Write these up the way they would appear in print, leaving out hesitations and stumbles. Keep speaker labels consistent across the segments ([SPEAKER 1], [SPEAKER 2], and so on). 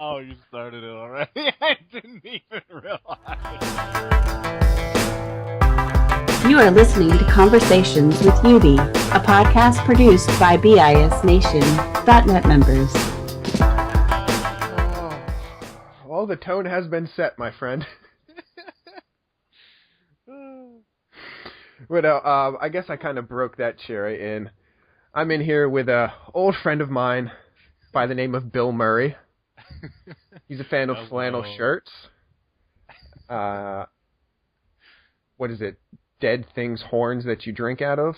[SPEAKER 1] Oh, you started it already? I didn't even realize.
[SPEAKER 2] You are listening to Conversations with Yoube, a podcast produced by bisnation.net members.
[SPEAKER 3] Well, the tone has been set, my friend. But I guess I kind of broke that cherry in. I'm in here with an old friend of mine by the name of Bill Murray. He's a fan of flannel shirts. What is it? Dead things horns that you drink out of?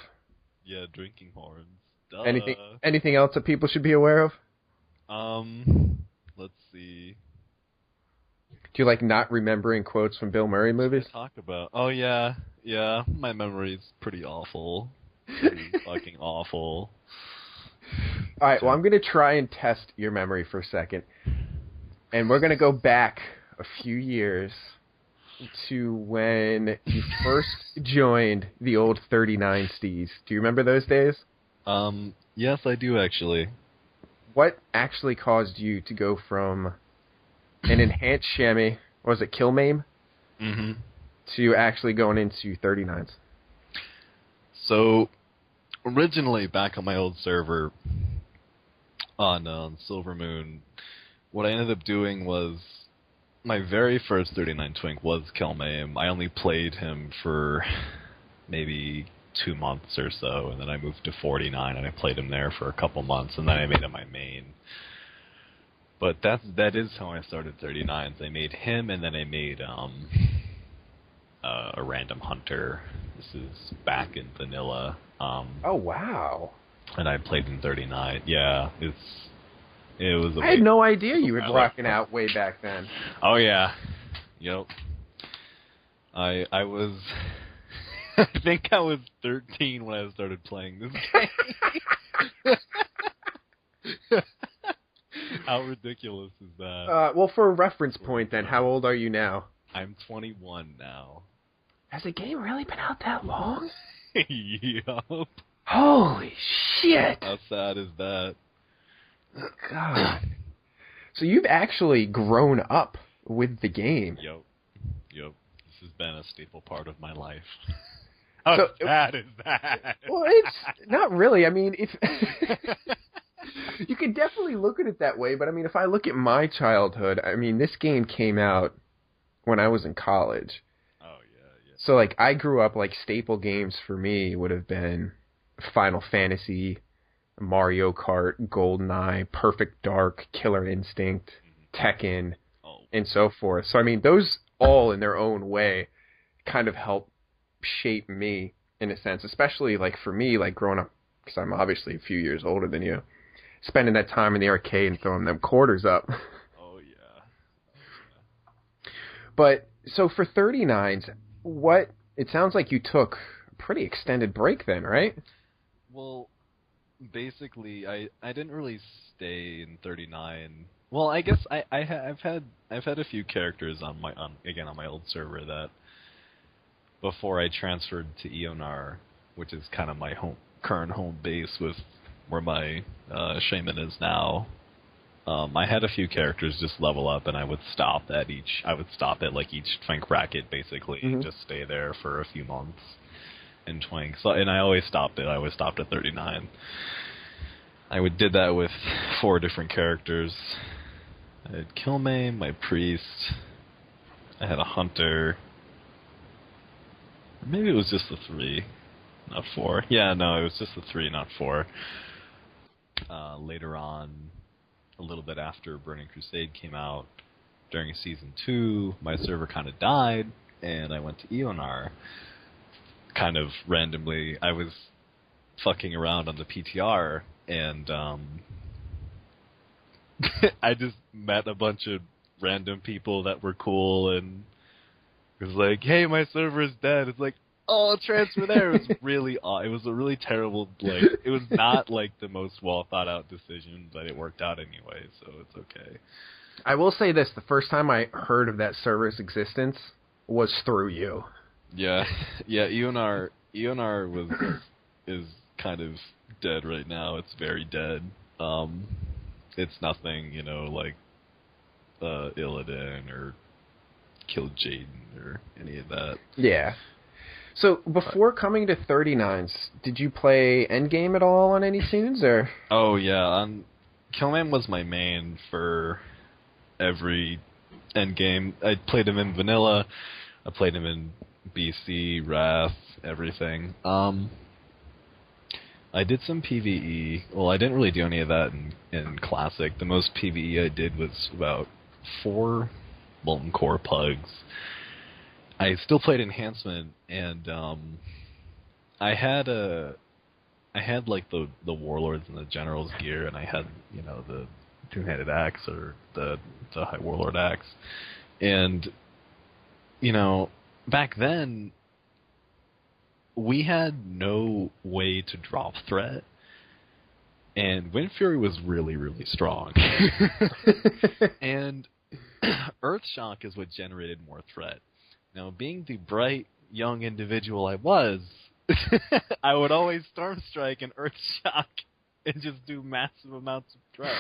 [SPEAKER 1] Yeah, drinking horns. Duh.
[SPEAKER 3] Anything else that people should be aware of?
[SPEAKER 1] Let's see.
[SPEAKER 3] Do you like not remembering quotes from Bill Murray movies?
[SPEAKER 1] Talk about. Oh yeah. My memory's pretty awful. Pretty fucking awful.
[SPEAKER 3] All right. Well, I'm gonna try and test your memory for a second, and we're gonna go back a few years to when you first joined the old 39 Steez. Do you remember those days?
[SPEAKER 1] Yes, I do actually.
[SPEAKER 3] What actually caused you to go from an enhanced chamois, what was it, kill maim?
[SPEAKER 1] Mm-hmm.
[SPEAKER 3] To actually going into 39s?
[SPEAKER 1] So, originally back on my old server on Silver Moon, what I ended up doing was my very first 39 Twink was Kilmaim. I only played him for maybe 2 months or so, and then I moved to 49, and I played him there for a couple months, and then I made him my main. But that is how I started 39s. I made him, and then I made a random hunter. This is back in vanilla.
[SPEAKER 3] Oh, wow.
[SPEAKER 1] And I played in 39. Yeah, it was.
[SPEAKER 3] I had no idea you were rocking out way back then.
[SPEAKER 1] Oh yeah, yep. I was. I think I was 13 when I started playing this game. How ridiculous is that?
[SPEAKER 3] Well, for a reference point, then, how old are you now?
[SPEAKER 1] I'm 21 now.
[SPEAKER 3] Has the game really been out that long?
[SPEAKER 1] Yup.
[SPEAKER 3] Holy shit!
[SPEAKER 1] How sad is that?
[SPEAKER 3] God. So you've actually grown up with the game.
[SPEAKER 1] Yup. This has been a staple part of my life. How sad is that?
[SPEAKER 3] Well, it's not really. I mean, if you could definitely look at it that way, but I mean, if I look at my childhood, I mean, this game came out when I was in college.
[SPEAKER 1] Oh, yeah.
[SPEAKER 3] So, like, I grew up, like, staple games for me would have been Final Fantasy, Mario Kart, GoldenEye, Perfect Dark, Killer Instinct, Tekken, and so forth. So, I mean, those all in their own way kind of help shape me in a sense, especially, like, for me, like, growing up, because I'm obviously a few years older than you, spending that time in the arcade and throwing them quarters up.
[SPEAKER 1] Oh, yeah.
[SPEAKER 3] But, so for 39s, it sounds like you took a pretty extended break then, right?
[SPEAKER 1] Well, basically, I didn't really stay in 39. Well, I guess I've had a few characters on my old server that before I transferred to Eonar, which is kind of my current home base with where my shaman is now. I had a few characters just level up, and I would stop at each like each Twink bracket basically, and just stay there for a few months in Twink. So, and I always stopped it. I always stopped at 39. I did that with 4 different characters. I had Kilmaim, my priest. I had a hunter. Maybe it was just the 3, not 4. Yeah, no, it was just the 3, not 4. Later on, a little bit after Burning Crusade came out, during Season 2, my server kind of died, and I went to Eonar. Kind of randomly, I was fucking around on the PTR, and I just met a bunch of random people that were cool, and it was like, hey, my server is dead. It's like, oh, transfer there. It was really odd. It was a really terrible, like, it was not, like, the most well-thought-out decision, but it worked out anyway, so it's okay.
[SPEAKER 3] I will say this. The first time I heard of that server's existence was through you.
[SPEAKER 1] Yeah. Eonar is kind of dead right now. It's very dead. It's nothing, like, Illidan or killed Jaden or any of that.
[SPEAKER 3] Yeah. So before coming to 39s, did you play Endgame at all on any tunes, or?
[SPEAKER 1] Oh yeah, Killman was my main for every Endgame. I played him in Vanilla, I played him in BC, Wrath, everything. I did some PvE. Well, I didn't really do any of that in Classic. The most PvE I did was about 4 Molten Core Pugs. I still played Enhancement, and I had like the Warlords and the General's gear, and I had, you know, the two-handed axe or the High Warlord axe. And, you know, back then, we had no way to drop threat, and Wind Fury was really, really strong. And Earthshock is what generated more threat. Now, being the bright, young individual I was, I would always Storm Strike and Earthshock and just do massive amounts of threat.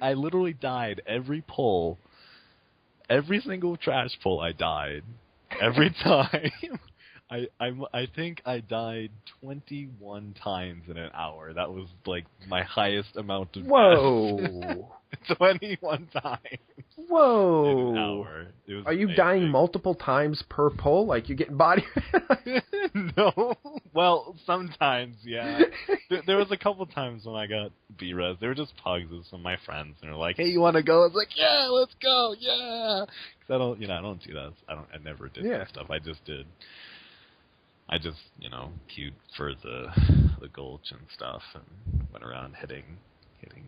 [SPEAKER 1] I literally died every pull. Every single trash pull I died. Every time. I think I died 21 times in an hour. That was like my highest amount of
[SPEAKER 3] Whoa.
[SPEAKER 1] 21 times.
[SPEAKER 3] Whoa.
[SPEAKER 1] In an hour. It was
[SPEAKER 3] Are you
[SPEAKER 1] amazing.
[SPEAKER 3] dying multiple times per pull? Like you getting body?
[SPEAKER 1] No. Well, sometimes, yeah. There was a couple times when I got B-res. They were just pugs with some of my friends, and they're like, "Hey, you want to go?" I was like, "Yeah, let's go, yeah." Because I don't do that. I never did that stuff. I just did. I just, you know, queued for the gulch and stuff, and went around hitting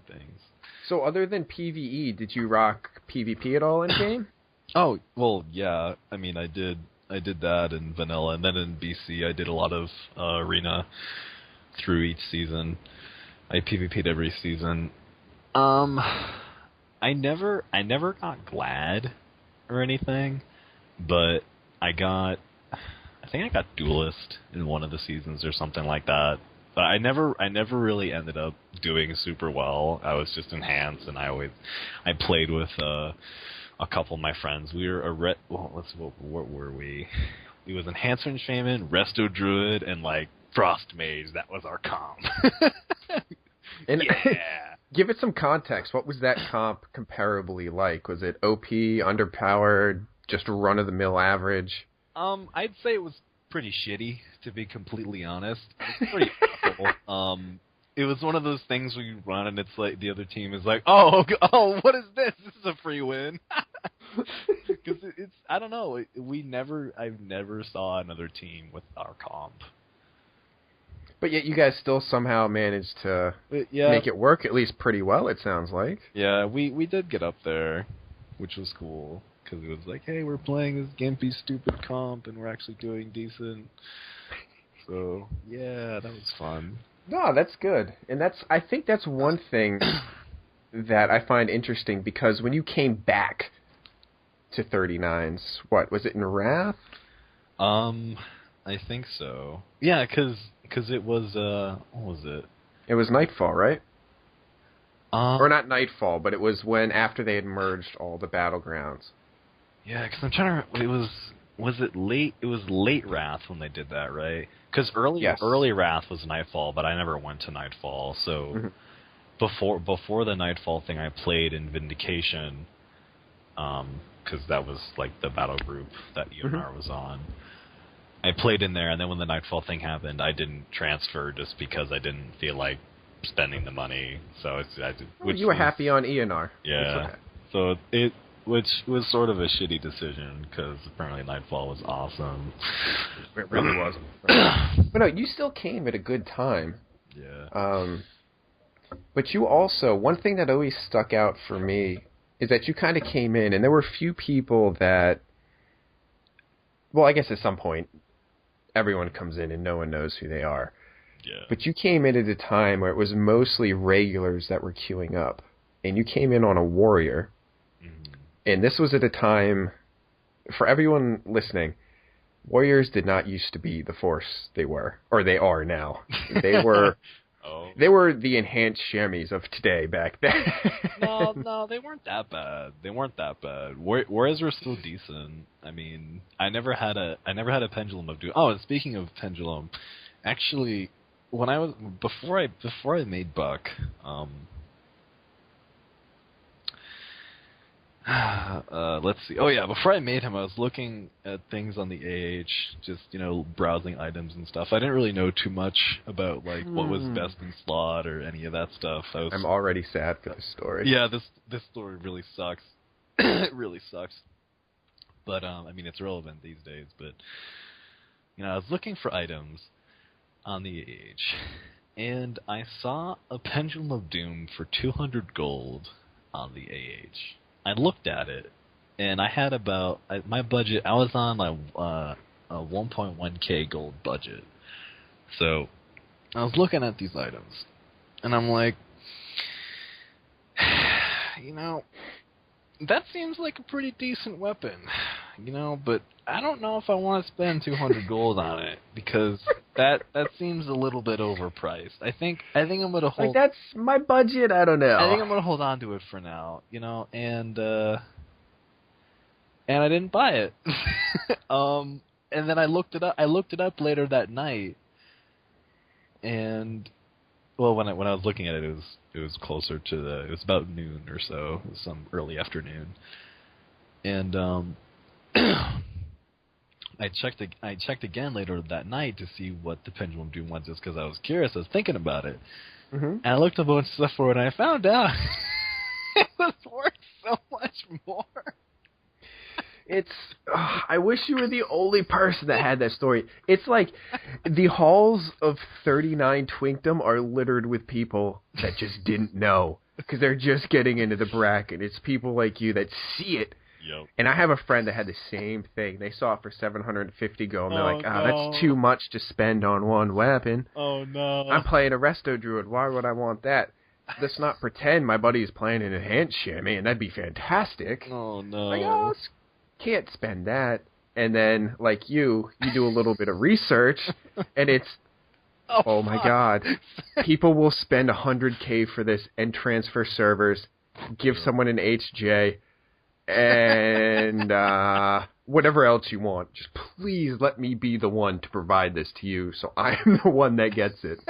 [SPEAKER 1] things.
[SPEAKER 3] So other than PvE, did you rock PvP at all in game?
[SPEAKER 1] Oh, well, yeah. I mean, I did that in Vanilla, and then in BC I did a lot of Arena through each season. I PvP'd every season. I never got Glad or anything, but I think I got Duelist in one of the seasons or something like that. But I never really ended up doing super well. I was just Enhanced, and I played with a couple of my friends. We were what were we? We was Enhancement Shaman, Resto Druid, and like Frost Mage. That was our comp.
[SPEAKER 3] And
[SPEAKER 1] yeah.
[SPEAKER 3] Give it some context. What was that comp comparably like? Was it OP, underpowered, just run-of-the-mill average?
[SPEAKER 1] I'd say it was pretty shitty, to be completely honest. It was pretty awful. It was one of those things where you run and it's like the other team is like, oh, what is this? This is a free win. Because it's, I don't know. I've never saw another team with our comp.
[SPEAKER 3] But yet you guys still somehow managed to make it work at least pretty well, it sounds like.
[SPEAKER 1] Yeah, we did get up there, which was cool. Because it was like, hey, we're playing this gimpy, stupid comp, and we're actually doing decent. So, yeah, that was fun.
[SPEAKER 3] No, that's good. And I think that's one thing that I find interesting, because when you came back to 39s, what, was it in Wrath?
[SPEAKER 1] I think so. Yeah, because it was, what was it?
[SPEAKER 3] It was Nightfall, right? Or not Nightfall, but it was after they had merged all the battlegrounds.
[SPEAKER 1] Yeah, because I'm trying to. It was it late? It was late Wrath when they did that, right? Because early Wrath was Nightfall, but I never went to Nightfall. So before the Nightfall thing, I played in Vindication, because that was like the battle group that EONR was on. I played in there, and then when the Nightfall thing happened, I didn't transfer just because I didn't feel like spending the money. So
[SPEAKER 3] you were happy on EONR.
[SPEAKER 1] Yeah.
[SPEAKER 3] Okay.
[SPEAKER 1] So which was sort of a shitty decision, because apparently Nightfall was awesome.
[SPEAKER 3] It really wasn't. But no, you still came at a good time.
[SPEAKER 1] Yeah.
[SPEAKER 3] But you also, one thing that always stuck out for me is that you kind of came in, and there were few people that, well, I guess at some point, everyone comes in and no one knows who they are.
[SPEAKER 1] Yeah.
[SPEAKER 3] But you came in at a time where it was mostly regulars that were queuing up. And you came in on a warrior. And this was at a time, for everyone listening, warriors did not used to be the force they were, or they are now. They were
[SPEAKER 1] Oh.
[SPEAKER 3] They were the enhanced chamois of today back then.
[SPEAKER 1] No, they weren't that bad. Warriors were still decent. I mean, I never had a pendulum of doom. Oh, and speaking of pendulum, actually, when I was before I made Buck, let's see. Oh yeah, before I made him, I was looking at things on the AH, just browsing items and stuff. I didn't really know too much about like what was best in slot or any of that stuff.
[SPEAKER 3] I'm already sad for this story.
[SPEAKER 1] Yeah, this story really sucks. It really sucks. But I mean, it's relevant these days. But I was looking for items on the AH, and I saw a Pendulum of Doom for 200 gold on the AH. I looked at it, and I had about my budget. I was on like a 1.1k gold budget, so I was looking at these items, and I'm like, that seems like a pretty decent weapon, but I don't know if I want to spend 200 gold on it because that seems a little bit overpriced. I think I'm gonna hold.
[SPEAKER 3] Like that's my budget. I don't know.
[SPEAKER 1] I think I'm gonna hold on to it for now, and I didn't buy it. And then I looked it up. I looked it up later that night, and well, when I was looking at it, it was closer to it was about noon or so, it was some early afternoon, and I checked again later that night to see what the Pendulum Doom was, just because I was curious. I was thinking about it, and I looked up a bunch of stuff for it, and I found out it was worth so much more.
[SPEAKER 3] I wish you were the only person that had that story. It's like the halls of 39 Twinkdom are littered with people that just didn't know because they're just getting into the bracket. It's people like you that see it.
[SPEAKER 1] Yep.
[SPEAKER 3] And I have a friend that had the same thing. They saw it for 750 gold, and they're like,
[SPEAKER 1] no.
[SPEAKER 3] that's too much to spend on one weapon.
[SPEAKER 1] Oh, no.
[SPEAKER 3] I'm playing a Resto Druid. Why would I want that? Let's not pretend my buddy is playing an enhanced chamois, and that'd be fantastic.
[SPEAKER 1] Oh, no.
[SPEAKER 3] Like, can't spend that. And then, like you do a little bit of research, and it's, oh my god, people will spend 100k for this and transfer servers, give someone an HJ, and whatever else you want. Just please let me be the one to provide this to you, so I am the one that gets it.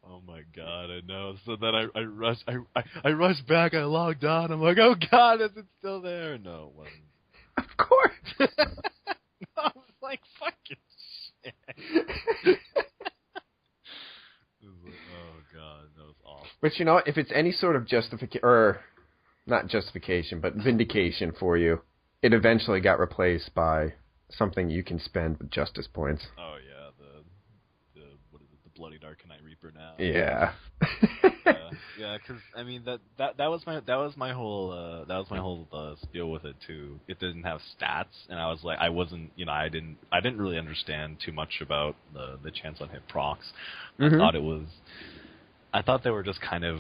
[SPEAKER 1] Oh my god, I know. So then I rushed back, I logged on, I'm like, oh god, is it still there? No, it wasn't.
[SPEAKER 3] Of course.
[SPEAKER 1] I was like, fucking shit. Oh god, that was awful.
[SPEAKER 3] But if it's any sort of justification, or not justification, but vindication for you, it eventually got replaced by something you can spend with justice points.
[SPEAKER 1] Oh yeah, the what is it? The Bloody Dark Knight Reaper now.
[SPEAKER 3] Yeah.
[SPEAKER 1] Yeah, because I mean that was my whole spiel with it too. It didn't have stats, and I was like, I wasn't, I didn't really understand too much about the chance on hit procs. I thought they were just kind of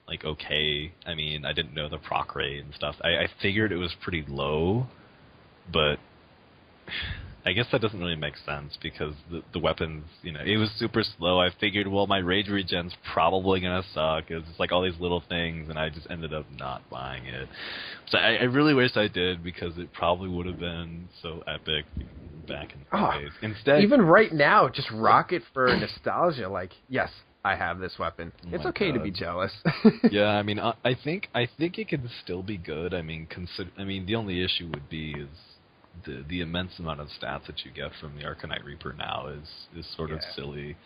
[SPEAKER 1] like okay. I mean, I didn't know the proc rate and stuff. I figured it was pretty low, but I guess that doesn't really make sense because the weapons, it was super slow. I figured, well, my rage regen's probably going to suck. It was just like all these little things, and I just ended up not buying it. So I really wish I did because it probably would have been so epic back in the days. Instead,
[SPEAKER 3] even right now, just rock it for nostalgia. Like, yes, I have this weapon. It's okay to be jealous.
[SPEAKER 1] Yeah, I mean, I think it can still be good. I mean, the only issue would be is the immense amount of stats that you get from the Arcanite Reaper now is sort of silly,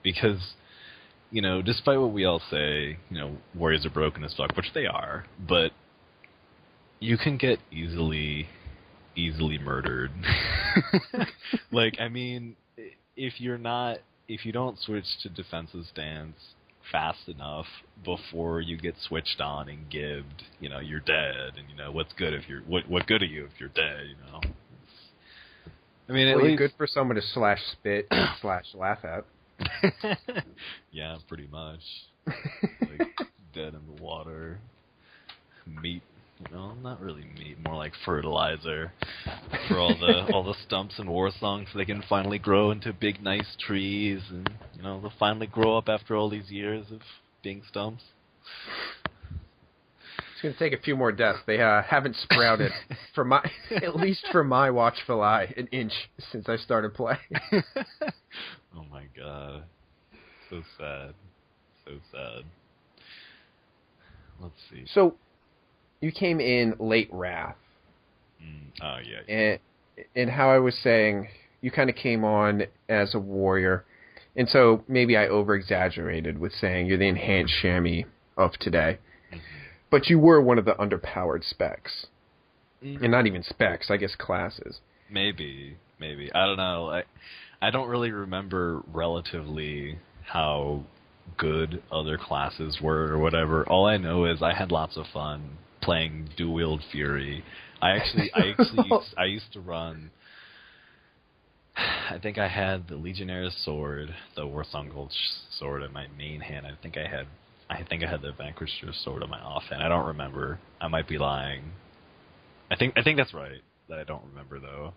[SPEAKER 1] because despite what we all say, warriors are broken as fuck, which they are, but you can get easily murdered. Like, I mean, if you don't switch to defensive stance fast enough before you get switched on and gibbed, you're dead. And what good are you if you're dead? I mean, at least
[SPEAKER 3] good for someone to slash spit slash laugh at.
[SPEAKER 1] Yeah, pretty much. Like dead in the water, meat. Not really meat, more like fertilizer for all the stumps and war songs, so they can finally grow into big, nice trees and they'll finally grow up after all these years of being stumps.
[SPEAKER 3] It's going to take a few more deaths. They haven't sprouted, at least for my watchful eye, an inch since I started playing.
[SPEAKER 1] Oh my god. So sad. So sad. Let's see.
[SPEAKER 3] So, you came in late Wrath.
[SPEAKER 1] Oh, yeah.
[SPEAKER 3] And how I was saying, you kind of came on as a warrior. And so maybe I over-exaggerated with saying you're the enhanced chamois of today. Mm-hmm. But you were one of the underpowered specs. Mm-hmm. And not even specs, I guess classes.
[SPEAKER 1] Maybe. I don't know. I don't really remember relatively how good other classes were or whatever. All I know is I had lots of fun playing dual-wield Fury. I used to run. I think I had the Legionnaire's sword, the Warthungel's sword in my main hand. I think I had the Vanquisher's sword in my offhand. I don't remember. I might be lying. I think that's right. That I don't remember though.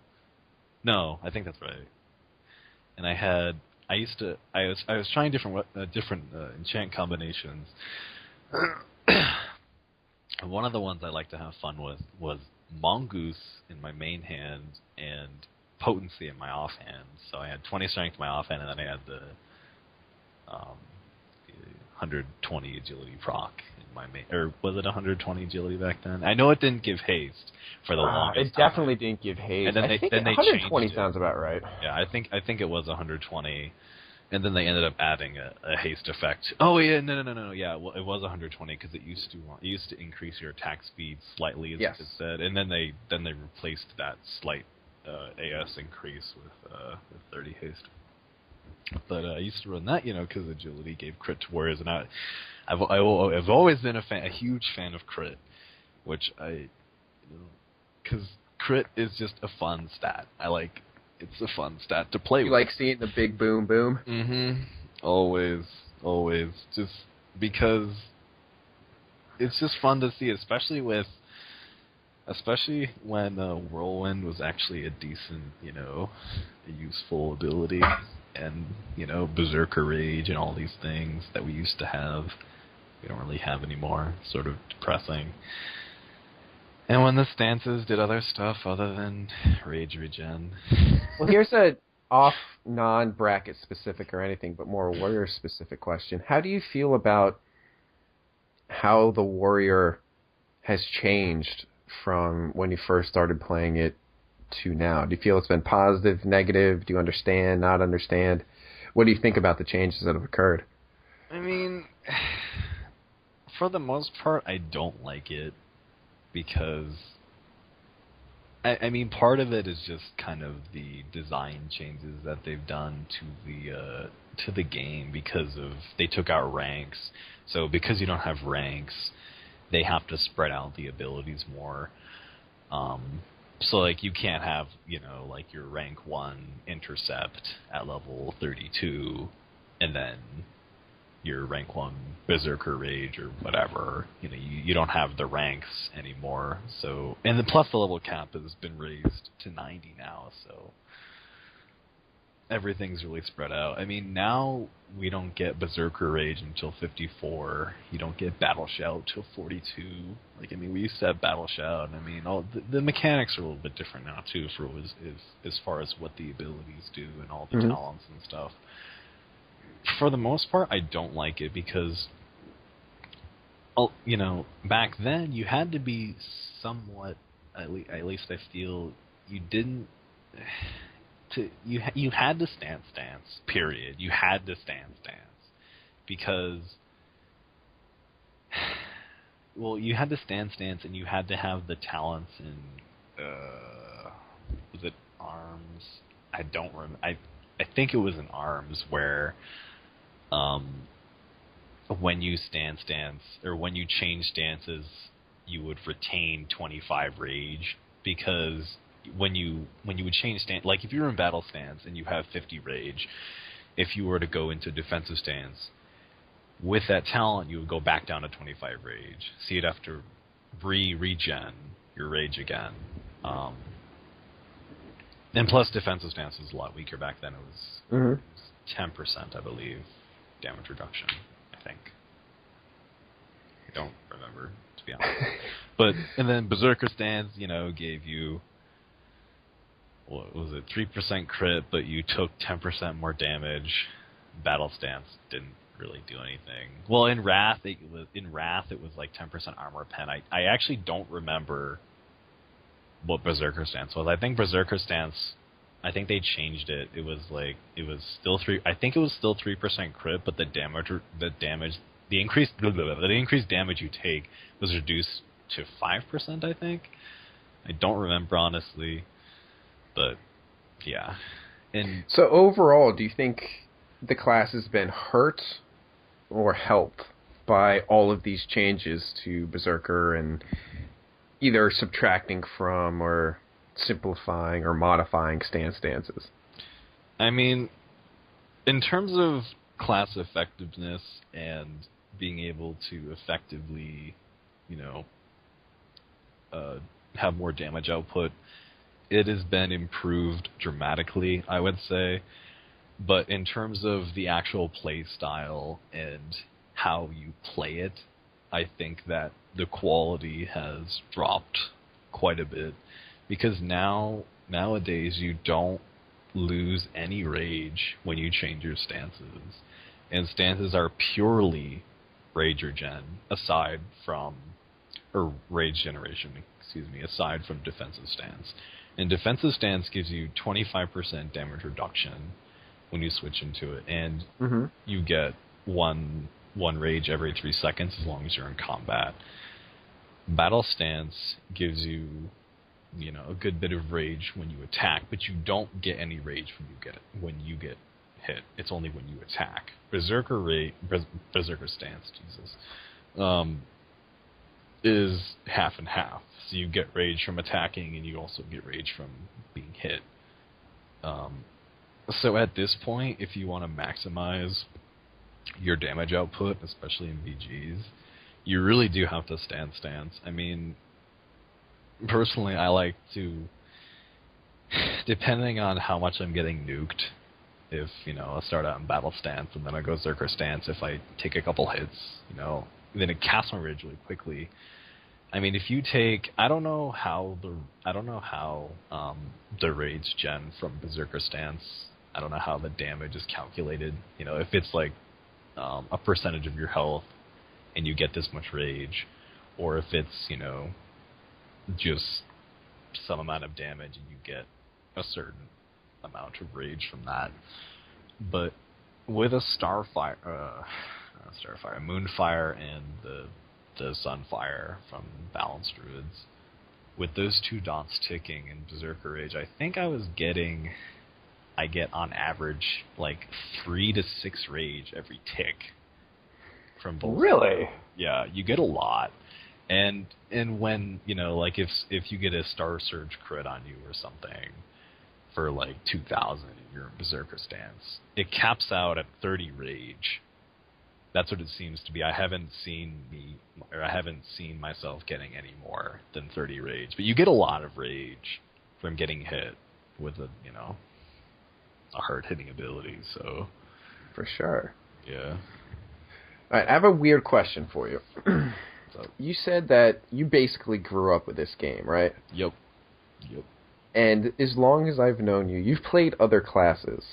[SPEAKER 1] No, I think that's right. And I was trying different enchant combinations. One of the ones I like to have fun with was Mongoose in my main hand and Potency in my offhand. So I had 20 strength in my offhand, and then I had the 120 agility proc in my main. Or was it 120 agility back then? I know it didn't give haste for the longest.
[SPEAKER 3] It definitely didn't give haste.
[SPEAKER 1] And then
[SPEAKER 3] I think
[SPEAKER 1] they
[SPEAKER 3] 120
[SPEAKER 1] changed
[SPEAKER 3] sounds about right.
[SPEAKER 1] Yeah, I think it was 120. And then they ended up adding a haste effect. Oh yeah, no. Yeah, well, it was 120 because it used to increase your attack speed slightly, as it said. And then they replaced that slight AS increase with 30 haste. But I used to run that, because agility gave crit to warriors, and I've always been a huge fan of crit, which because crit is just a fun stat. It's a fun stat to play with.
[SPEAKER 3] You like seeing the big boom boom?
[SPEAKER 1] Mm-hmm. Always. Just because it's just fun to see, especially when Whirlwind was actually a decent, a useful ability, and, Berserker Rage and all these things that we used to have, we don't really have anymore. Sort of depressing. And when the stances did other stuff other than Rage Regen.
[SPEAKER 3] Well, here's a off non-bracket specific or anything, but more warrior specific question. How do you feel about how the warrior has changed from when you first started playing it to now? Do you feel it's been positive, negative? Do you understand, not understand? What do you think about the changes that have occurred?
[SPEAKER 1] I mean, for the most part, I don't like it. Because, I mean, part of it is just kind of the design changes that they've done to the game because they took out ranks. So because you don't have ranks, they have to spread out the abilities more. So like you can't have like your rank 1 intercept at level 32, and then your rank 1 Berserker Rage or whatever. You don't have the ranks anymore. So, and plus the level cap has been raised to 90 now, so everything's really spread out. I mean, now we don't get Berserker Rage until 54. You don't get Battle Shout till 42. We used to have Battle Shout, and I mean, all the mechanics are a little bit different now too, as far as what the abilities do and all the talents and stuff. For the most part, I don't like it because, back then you had to be somewhat, at least I feel, you didn't, you had to stance, period. You had to stance, because, well, you had to stance, and you had to have the talents in, was it arms? I don't remember. I think it was in arms where, when you stance, or when you change stances, you would retain 25 rage, because when you would change stance, like if you were in battle stance and you have 50 rage, if you were to go into defensive stance, with that talent you would go back down to 25 rage. So you'd have to regen your rage again. And plus, defensive stance was a lot weaker back then. It was 10%, I believe, damage reduction, I think. I don't remember, to be honest. And then Berserker Stance, gave you, what was it, 3% crit, but you took 10% more damage. Battle Stance didn't really do anything. Well, in Wrath, it was like 10% armor pen. I actually don't remember what Berserker Stance was. I think Berserker Stance, I think they changed it. It was still 3% crit, but the increased damage you take was reduced to 5%, I think. I don't remember, honestly, but yeah. And
[SPEAKER 3] so overall, do you think the class has been hurt or helped by all of these changes to Berserker, and either subtracting from or simplifying or modifying stances?
[SPEAKER 1] I mean, in terms of class effectiveness and being able to effectively, have more damage output, it has been improved dramatically, I would say. But in terms of the actual play style and how you play it, I think that the quality has dropped quite a bit, because nowadays you don't lose any rage when you change your stances, and stances are purely rage generation, aside from defensive stance. And defensive stance gives you 25% damage reduction when you switch into it, and you get one rage every 3 seconds as long as you're in combat. Battle Stance gives you, a good bit of rage when you attack, but you don't get any rage when you get hit. It's only when you attack. Berserker Stance, is half and half. So you get rage from attacking, and you also get rage from being hit. So at this point, if you want to maximize your damage output, especially in VGs, you really do have to stance. I mean, personally, I like to, depending on how much I'm getting nuked, if, I start out in Battle Stance and then I go Berserker Stance, if I take a couple hits, then it casts my rage really quickly. I mean, if you take, I don't know how the rage gen from Berserker Stance, I don't know how the damage is calculated. If it's like a percentage of your health and you get this much rage, or if it's, just some amount of damage and you get a certain amount of rage from that. But with a Moonfire and the Sunfire from Balanced Druids, with those 2 dots ticking in Berserker Rage, I think I get on average like 3 to 6 rage every tick from both.
[SPEAKER 3] Really?
[SPEAKER 1] Yeah, you get a lot. And when, like if you get a Star Surge crit on you or something for like 2,000 and you're in Berserker Stance, it caps out at 30 rage. That's what it seems to be. I haven't seen myself getting any more than 30 rage. But you get a lot of rage from getting hit with a hard-hitting ability, so...
[SPEAKER 3] For sure.
[SPEAKER 1] Yeah.
[SPEAKER 3] Alright, I have a weird question for you. You said that you basically grew up with this game, right?
[SPEAKER 1] Yep.
[SPEAKER 3] And as long as I've known you, you've played other classes,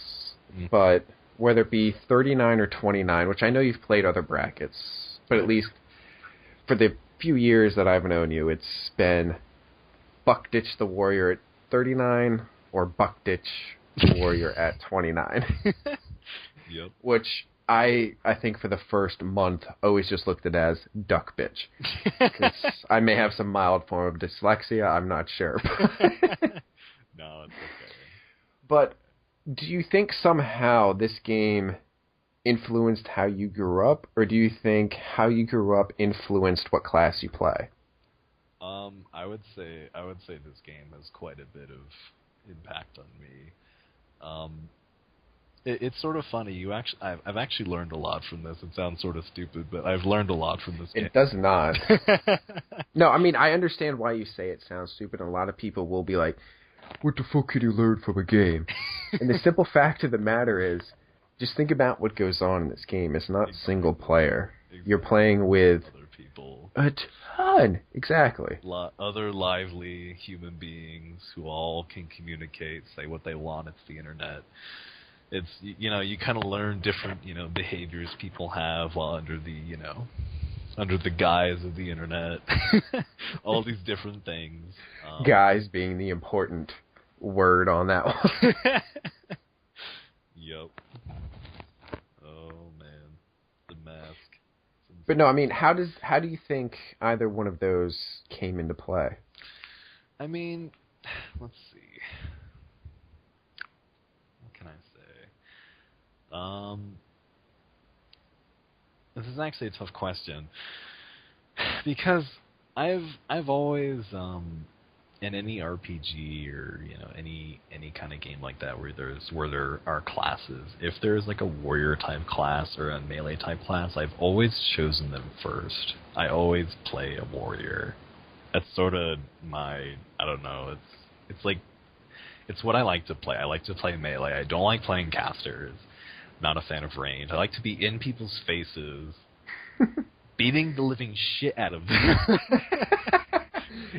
[SPEAKER 3] but whether it be 39 or 29, which I know you've played other brackets, but at least for the few years that I've known you, it's been Buckdich the Warrior at 39 or Buckdich the Warrior at 29.
[SPEAKER 1] Yep.
[SPEAKER 3] Which I think for the first month always just looked at it as Duck Bitch. Because I may have some mild form of dyslexia, I'm not sure.
[SPEAKER 1] No, it's okay.
[SPEAKER 3] But do you think somehow this game influenced how you grew up, or do you think how you grew up influenced what class you play?
[SPEAKER 1] I would say this game has quite a bit of impact on me. It's sort of funny. I've actually learned a lot from this. It sounds sort of stupid, but I've learned a lot from this game.
[SPEAKER 3] It does not. No, I mean, I understand why you say it sounds stupid, and a lot of people will be like, what the fuck could you learn from a game? And the simple fact of the matter is, just think about what goes on in this game. It's not single player. You're playing with
[SPEAKER 1] other people,
[SPEAKER 3] a ton. Exactly.
[SPEAKER 1] other lively human beings who all can communicate, say what they want. It's the internet. It's, you kind of learn different, behaviors people have while under the guise of the internet. All these different things.
[SPEAKER 3] Guys being the important word on that one.
[SPEAKER 1] Yep. Oh man, the mask.
[SPEAKER 3] But no, I mean, how do you think either one of those came into play?
[SPEAKER 1] I mean, let's see. What can I say? This is actually a tough question because I've always in any RPG or any kind of game like that where there are classes, if there's like a warrior type class or a melee type class, I've always chosen them first. I always play a warrior. That's sort of my, I don't know, it's what I like to play. I like to play melee. I don't like playing casters. Not a fan of range. I like to be in people's faces, beating the living shit out of them.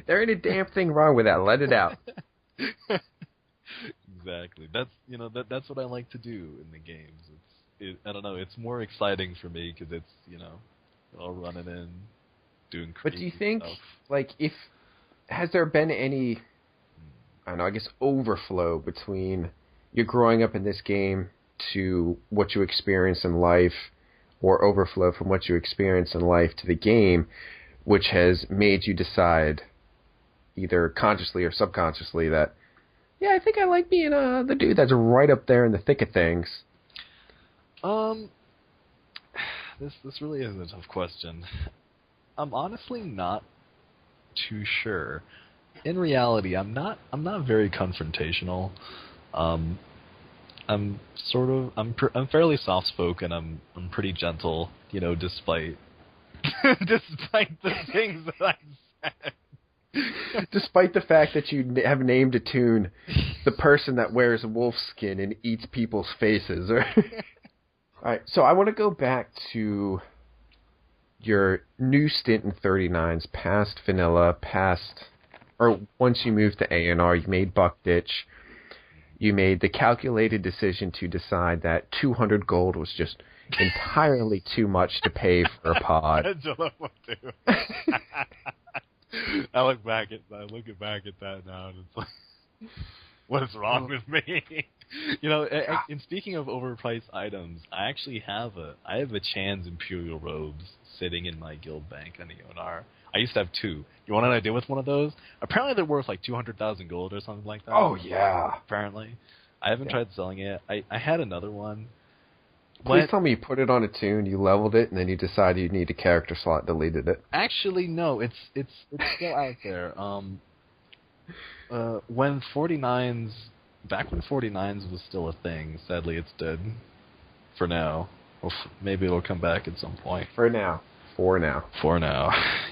[SPEAKER 3] There ain't a damn thing wrong with that. Let it out.
[SPEAKER 1] Exactly. That's what I like to do in the games. I don't know. It's more exciting for me because it's all running in, doing crazy stuff.
[SPEAKER 3] But do you think has there been any, I don't know, I guess overflow between you growing up in this game to what you experience in life, or overflow from what you experience in life to the game, which has made you decide, either consciously or subconsciously, that, yeah, I think I like being the dude that's right up there in the thick of things?
[SPEAKER 1] This really is a tough question. I'm honestly not too sure. In reality, I'm not very confrontational. I'm fairly soft spoken. I'm pretty gentle, despite despite the things that I said.
[SPEAKER 3] Despite the fact that you have named a tune the person that wears wolf skin and eats people's faces. All right, so I want to go back to your new stint in 39s, past vanilla, or once you moved to A&R, you made Buckdich. You made the calculated decision to decide that 200 gold was just entirely too much to pay for a pod.
[SPEAKER 1] I don't know what to do. I look back at that now, and it's like, what is wrong with me? And speaking of overpriced items, I actually have a Chan's Imperial robes sitting in my guild bank on the ONR. I used to have two. You want an idea with one of those? Apparently they're worth like 200,000 gold or something like that.
[SPEAKER 3] Oh, yeah.
[SPEAKER 1] Apparently. I haven't tried selling it. I had another one.
[SPEAKER 3] Please tell me you put it on a tune, you leveled it, and then you decided you need a character slot, deleted it.
[SPEAKER 1] Actually, no. It's still out there. When 49s was still a thing, sadly it's dead. For now. Well, maybe it'll come back at some point.
[SPEAKER 3] For now,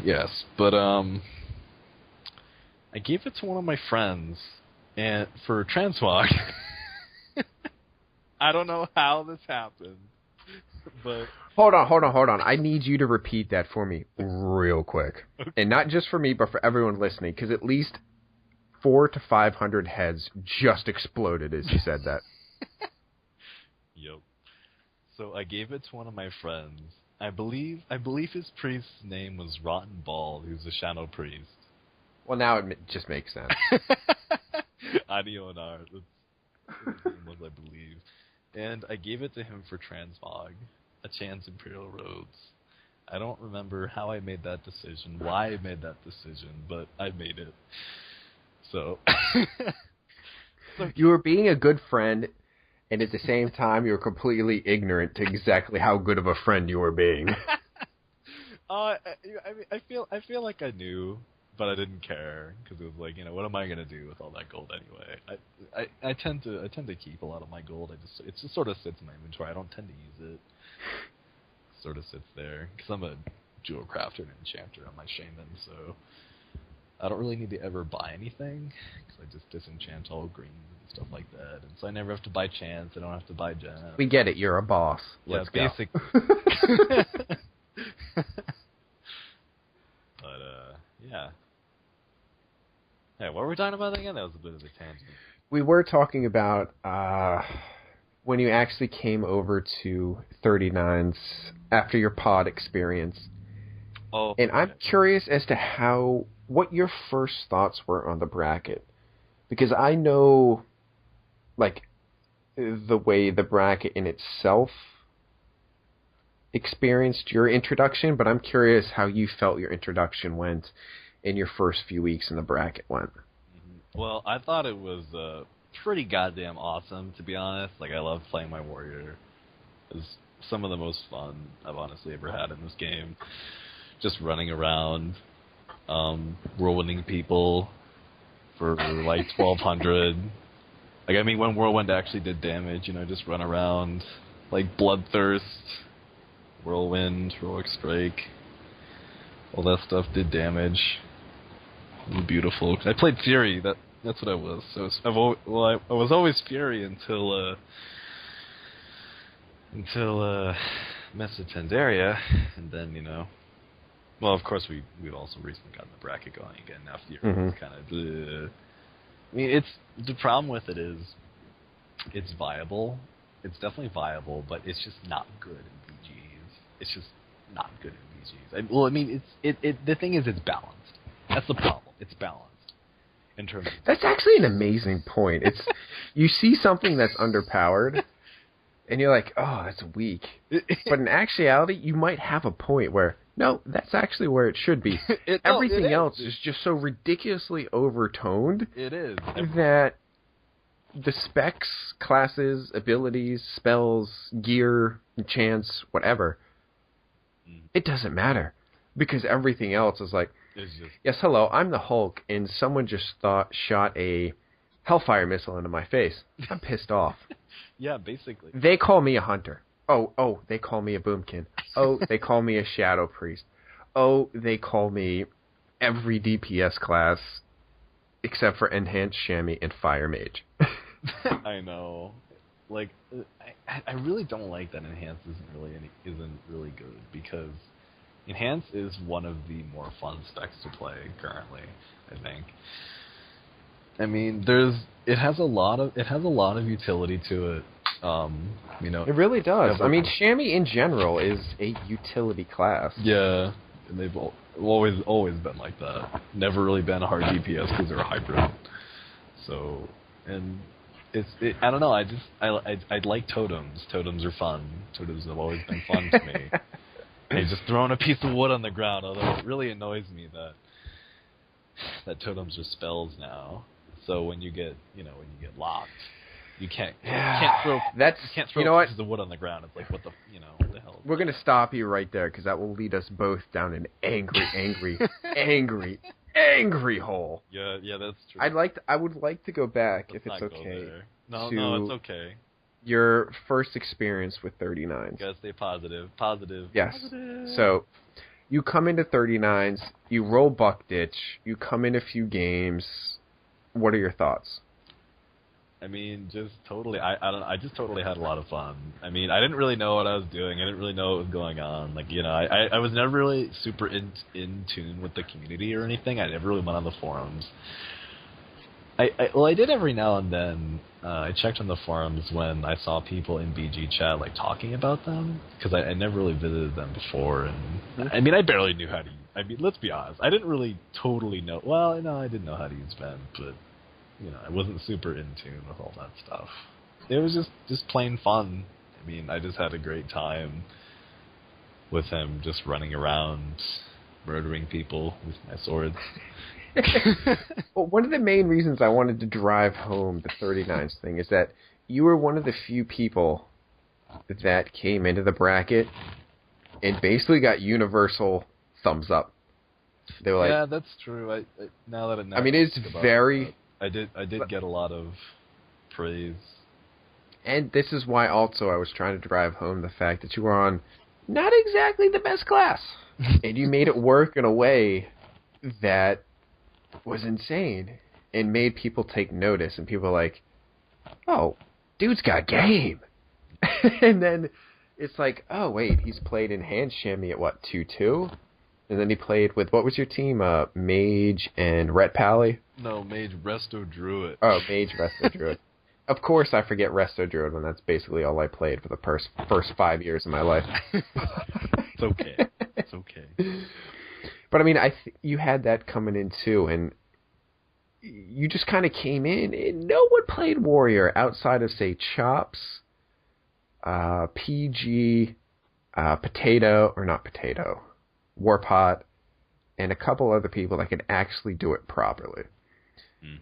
[SPEAKER 1] yes. But I gave it to one of my friends, and for transmog. I don't know how this happened, but
[SPEAKER 3] hold on. I need you to repeat that for me real quick, okay. And not just for me, but for everyone listening, because at least 400 to 500 heads just exploded as you said that.
[SPEAKER 1] Yep. So I gave it to one of my friends. I believe his priest's name was Rotten Bald, who's a Shadow priest.
[SPEAKER 3] Well, now it just makes sense.
[SPEAKER 1] Adionar, that's his name was, I believe. And I gave it to him for transmog, a Chan's Imperial robes. I don't remember how I made that decision, why I made that decision, but I made it. So
[SPEAKER 3] you were being a good friend, and at the same time, you were completely ignorant to exactly how good of a friend you were being.
[SPEAKER 1] I feel like I knew, but I didn't care because it was like, what am I gonna do with all that gold anyway? I tend to keep a lot of my gold. It just sort of sits in my inventory. I don't tend to use it. It sort of sits there because I'm a jewel crafter and enchanter. I'm my shaman, so I don't really need to ever buy anything, because I just disenchant all greens and stuff like that. And so I never have to buy chance, I don't have to buy gems.
[SPEAKER 3] We get it, you're a boss.
[SPEAKER 1] Yeah,
[SPEAKER 3] Let's go.
[SPEAKER 1] basic. But, yeah. Hey, what were we talking about again? That was a bit of a tangent.
[SPEAKER 3] We were talking about when you actually came over to 39's after your pod experience.
[SPEAKER 1] Oh,
[SPEAKER 3] and I'm curious as to what your first thoughts were on the bracket. Because I know, like, the way the bracket in itself experienced your introduction, but I'm curious how you felt your introduction went in your first few weeks in the bracket went.
[SPEAKER 1] Well, I thought it was pretty goddamn awesome, to be honest. Like, I love playing my warrior. It was some of the most fun I've honestly ever had in this game. Just running around, whirlwinding people for like 1200. Like, I mean, when Whirlwind actually did damage, you know, just run around like Bloodthirst, Whirlwind, Heroic Strike. All that stuff did damage. It was beautiful. I played Fury. That's what I was. So I was always Fury until Mess of Pandaria, and then, you know. Well, of course, we've also recently gotten the bracket going again. Now Fury is kind of. I mean, the problem with it is it's viable. It's definitely viable, but it's just not good in BGs. It's just not good in BGs. Well, I mean, the thing is, it's balanced. That's the problem. It's balanced in terms of...
[SPEAKER 3] That's actually an amazing point. It's you see something that's underpowered, and you're like, oh, that's weak. But in actuality, you might have a point where, no, that's actually where it should be. Everything else is just so ridiculously overtoned.
[SPEAKER 1] It is.
[SPEAKER 3] That the specs, classes, abilities, spells, gear, chance, whatever, it doesn't matter. Because everything else is like, yes, hello, I'm the Hulk, and someone just shot a Hellfire missile into my face. I'm pissed off.
[SPEAKER 1] Yeah, basically.
[SPEAKER 3] They call me a hunter. Oh, they call me a boomkin. Oh, they call me a shadow priest. Oh, they call me every DPS class except for enhanced chamois and fire mage.
[SPEAKER 1] I know. Like, I really don't like that enhanced isn't really good, because enhance is one of the more fun specs to play currently, I think. I mean, it has a lot of utility to it. You know,
[SPEAKER 3] it really does. I mean, chamois in general is a utility class.
[SPEAKER 1] Yeah, and they've always been like that. Never really been a hard DPS because they're a hybrid. So, and I don't know. I like totems. Totems are fun. Totems have always been fun to me. Hey, just throwing a piece of wood on the ground, although it really annoys me that totems are spells now. So when you get locked, you can't throw pieces of wood on the ground. It's like, what the hell?
[SPEAKER 3] We're going to stop you right there, because that will lead us both down an angry hole.
[SPEAKER 1] Yeah, that's true.
[SPEAKER 3] I would like to go back,
[SPEAKER 1] Let's
[SPEAKER 3] if it's okay.
[SPEAKER 1] No, it's okay.
[SPEAKER 3] Your first experience with 39s.
[SPEAKER 1] You gotta stay positive. Positive.
[SPEAKER 3] Yes.
[SPEAKER 1] Positive.
[SPEAKER 3] So, you come into 39s, you roll Buckdich, you come in a few games. What are your thoughts?
[SPEAKER 1] I mean, just totally. I just totally had a lot of fun. I mean, I didn't really know what I was doing. I didn't really know what was going on. Like, you know, I was never really super in tune with the community or anything. I never really went on the forums. I did every now and then. I checked on the forums when I saw people in BG chat like talking about them, because I never really visited them before, and I mean, I barely knew how to. I mean, let's be honest, I didn't really totally know. Well, no, I didn't know how to use Ben, but you know, I wasn't super in tune with all that stuff. It was just plain fun. I mean, I just had a great time with him, just running around, murdering people with my sword.
[SPEAKER 3] Well, one of the main reasons I wanted to drive home the 39s thing is that you were one of the few people that came into the bracket and basically got universal thumbs up. They were like,
[SPEAKER 1] yeah, that's true. I
[SPEAKER 3] mean, it's very...
[SPEAKER 1] I did get a lot of praise.
[SPEAKER 3] And this is why also I was trying to drive home the fact that you were on not exactly the best class. And you made it work in a way that was insane and made people take notice. And people were like, oh, dude's got game. And then it's like, oh, wait, he's played in Hand Shammy at, 2-2? And then he played with, what was your team? Mage and Ret Pally?
[SPEAKER 1] No, Mage, Resto, Druid.
[SPEAKER 3] Oh, Mage, Resto, Druid. Of course I forget Resto Druid when that's basically all I played for the first 5 years of my life.
[SPEAKER 1] It's okay. It's okay.
[SPEAKER 3] But, I mean, you had that coming in, too, and you just kind of came in, and no one played Warrior outside of, say, Chops, PG, Warpot, and a couple other people that could actually do it properly.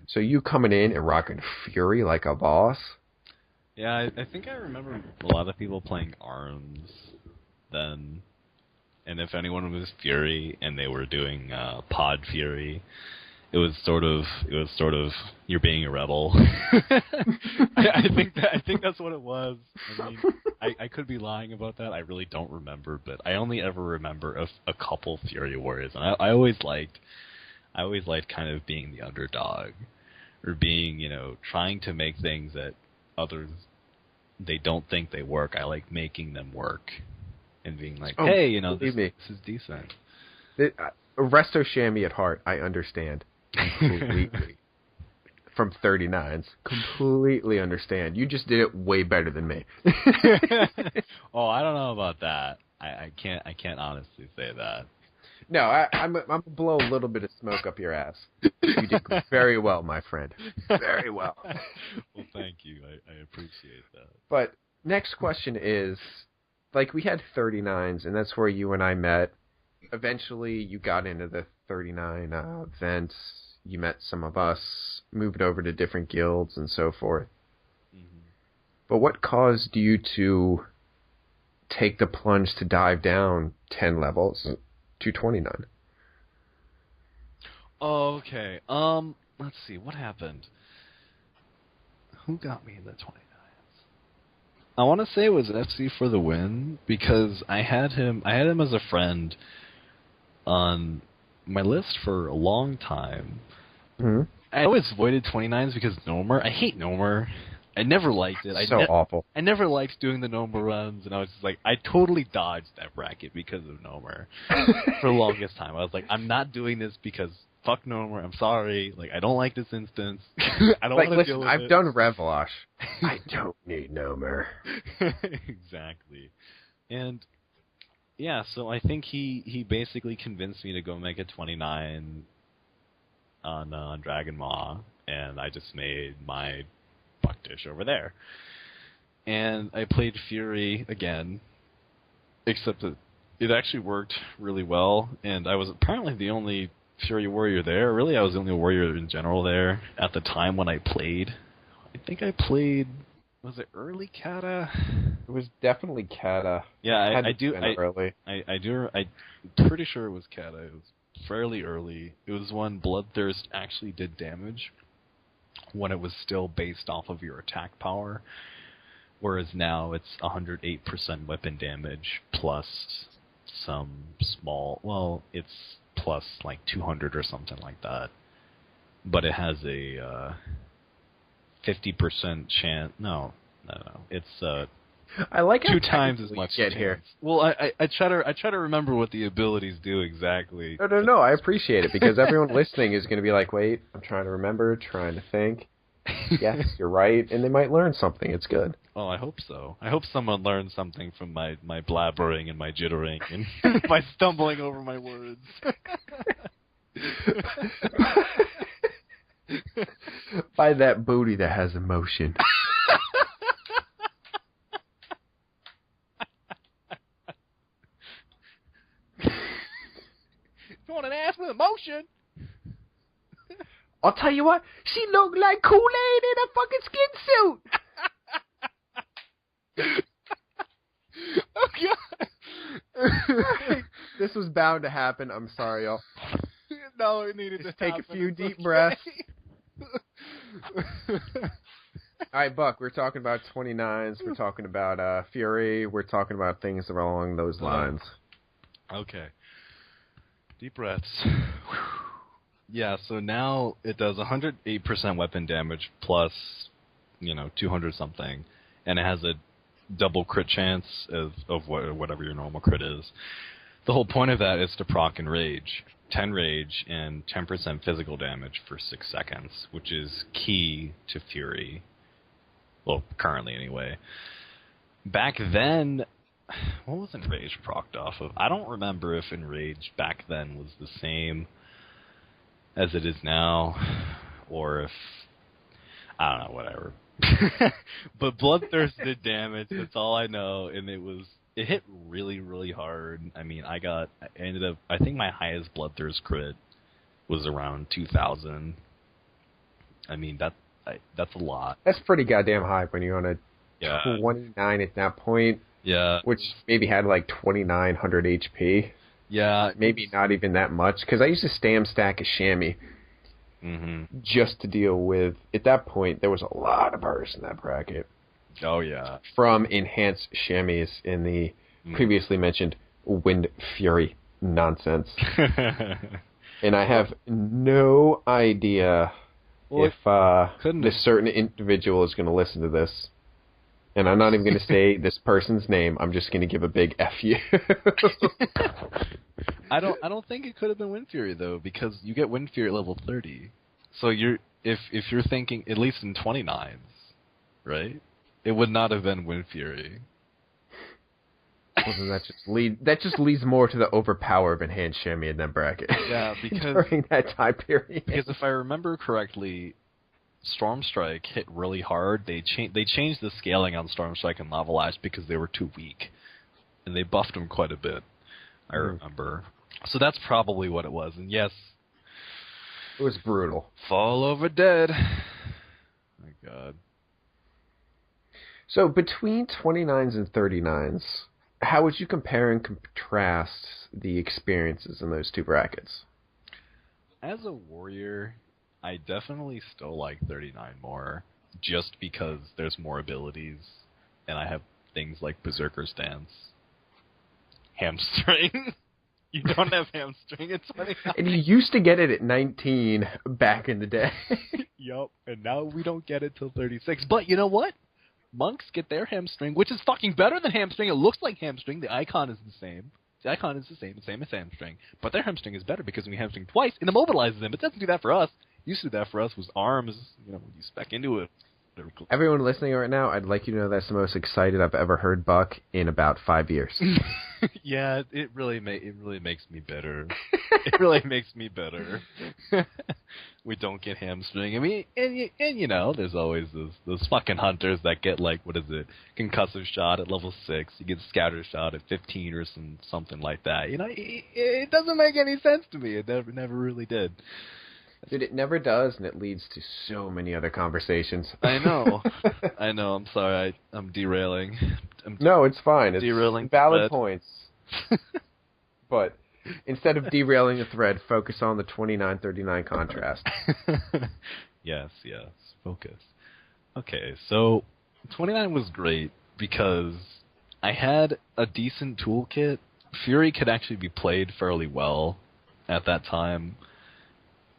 [SPEAKER 3] So you coming in and rocking Fury like a boss?
[SPEAKER 1] Yeah, I think I remember a lot of people playing ARMS then. And if anyone was Fury and they were doing Pod Fury, it was sort of you're being a rebel. I think that's what it was. I mean, I could be lying about that. I really don't remember, but I only ever remember a couple Fury Warriors, and I always liked kind of being the underdog, or being, trying to make things that others, they don't think they work. I like making them work and being like, hey, this is decent.
[SPEAKER 3] Resto Shammy at heart, I understand completely. From 39s, completely understand. You just did it way better than me.
[SPEAKER 1] Oh, I don't know about that. I can't honestly say that.
[SPEAKER 3] No, I'm gonna blow a little bit of smoke up your ass. You did very well, my friend. Very well.
[SPEAKER 1] Well, thank you. I appreciate that.
[SPEAKER 3] But next question is, like, we had 39s, and that's where you and I met. Eventually, you got into the 39 events. You met some of us, moved over to different guilds, and so forth. Mm-hmm. But what caused you to take the plunge to dive down 10 levels to 29?
[SPEAKER 1] Okay. Let's see. What happened? Who got me in the 29s? I want to say it was FC for the win, because I had him as a friend on my list for a long time. Mm-hmm. I always avoided 29s because Nomer. I hate Nomer. I never liked it.
[SPEAKER 3] Awful.
[SPEAKER 1] I never liked doing the Nomer runs, and I was just like, I totally dodged that bracket because of Nomer for the longest time. I was like, I'm not doing this because fuck Nomer. I'm sorry. Like, I don't like this instance. I don't want to deal with it.
[SPEAKER 3] I've done Revlosh. I don't need Nomer.
[SPEAKER 1] Exactly. And yeah, so I think he basically convinced me to go make a 29 on Dragon Maw, and I just made my Buckdich over there. And I played Fury again, except that it actually worked really well, and I was apparently the only Fury warrior there. Really, I was the only warrior in general there at the time when I played. I think I played... Was it early Kata?
[SPEAKER 3] It was definitely Kata.
[SPEAKER 1] Yeah,
[SPEAKER 3] I'm
[SPEAKER 1] pretty sure it was Kata. It was fairly early. It was when Bloodthirst actually did damage, when it was still based off of your attack power, whereas now it's 108% weapon damage plus some small... Well, it's plus like 200 or something like that. But it has a... 50% chance. No. It's
[SPEAKER 3] I like
[SPEAKER 1] 2 times as much.
[SPEAKER 3] Get here.
[SPEAKER 1] Well, I try to remember what the abilities do exactly.
[SPEAKER 3] No. I appreciate it, because everyone listening is going to be like, "Wait, I'm trying to remember, trying to think." Yes, you're right, and they might learn something. It's good.
[SPEAKER 1] Oh, I hope so. I hope someone learns something from my blabbering and my jittering and my stumbling over my words.
[SPEAKER 3] By that booty that has emotion.
[SPEAKER 1] You want an ass with emotion?
[SPEAKER 3] I'll tell you what, she looked like Kool-Aid in a fucking skin suit.
[SPEAKER 1] Oh, God.
[SPEAKER 3] This was bound to happen. I'm sorry, y'all.
[SPEAKER 1] No, it needed
[SPEAKER 3] Just
[SPEAKER 1] to
[SPEAKER 3] take
[SPEAKER 1] happen.
[SPEAKER 3] a few deep breaths. All right, Buck, we're talking about 29s. We're talking about Fury. We're talking about things along those lines.
[SPEAKER 1] Okay. Deep breaths. Yeah, so now it does 108% weapon damage plus, 200 something, and it has a double crit chance of whatever your normal crit is. The whole point of that is to proc and rage. 10 rage and 10% physical damage for 6 seconds, which is key to Fury. Well, currently anyway. Back then, what was Enrage procced off of? I don't remember if Enrage back then was the same as it is now, or if, I don't know, whatever. But Bloodthirst did damage, that's all I know, and it hit really, really hard. I mean, I think my highest Bloodthirst crit was around 2,000. I mean, that's a lot.
[SPEAKER 3] That's pretty goddamn high when you're on a 29 at that point.
[SPEAKER 1] Yeah.
[SPEAKER 3] Which maybe had like 2,900 HP.
[SPEAKER 1] Yeah.
[SPEAKER 3] Maybe not even that much, because I used to stam stack a chamois just to deal with, at that point, there was a lot of bursts in that bracket.
[SPEAKER 1] Oh, yeah.
[SPEAKER 3] From enhanced chamois in the previously mentioned Wind Fury nonsense. And I have no idea if this certain individual is going to listen to this. And I'm not even going to say this person's name. I'm just going to give a big F you.
[SPEAKER 1] I don't think it could have been Wind Fury though, because you get Wind Fury at level 30. So if you're thinking at least in 29s, right? It would not have been Wind Fury.
[SPEAKER 3] Well, that just leads more to the overpower of enhanced chamois in that bracket.
[SPEAKER 1] Yeah, because
[SPEAKER 3] during that time period.
[SPEAKER 1] Because if I remember correctly, Stormstrike hit really hard. They changed the scaling on Stormstrike and Lava Lash because they were too weak, and they buffed them quite a bit. I remember. So that's probably what it was. And yes,
[SPEAKER 3] it was brutal.
[SPEAKER 1] Fall over dead. My God.
[SPEAKER 3] So between 29s and 39s, how would you compare and contrast the experiences in those two brackets?
[SPEAKER 1] As a warrior, I definitely still like 39 more, just because there's more abilities, and I have things like Berserker Stance. Hamstring. You don't have Hamstring at 29.
[SPEAKER 3] And you used to get it at 19 back in the day.
[SPEAKER 1] Yup, and now we don't get it till 36. But you know what? Monks get their Hamstring, which is fucking better than Hamstring. It looks like Hamstring. The icon is the same. The icon is the same as Hamstring. But their Hamstring is better because we Hamstring twice, and immobilizes them. It doesn't do that for us. Used to do that for us was arms, when you spec into it.
[SPEAKER 3] Everyone listening right now, I'd like you to know that's the most excited I've ever heard Buck in about 5 years.
[SPEAKER 1] Yeah, it really makes me bitter. It really makes me bitter. We don't get Hamstring. I mean, and there's always those fucking hunters that get concussive shot at level 6. You get scatter shot at 15 or something like that. It doesn't make any sense to me. It never really did.
[SPEAKER 3] Dude, it never does, and it leads to so many other conversations.
[SPEAKER 1] I know. I'm sorry. I'm derailing.
[SPEAKER 3] No, it's fine. It's
[SPEAKER 1] derailing
[SPEAKER 3] valid points. But instead of derailing the thread, focus on the 29-39 contrast.
[SPEAKER 1] Yes. Focus. Okay, so 29 was great because I had a decent toolkit. Fury could actually be played fairly well at that time.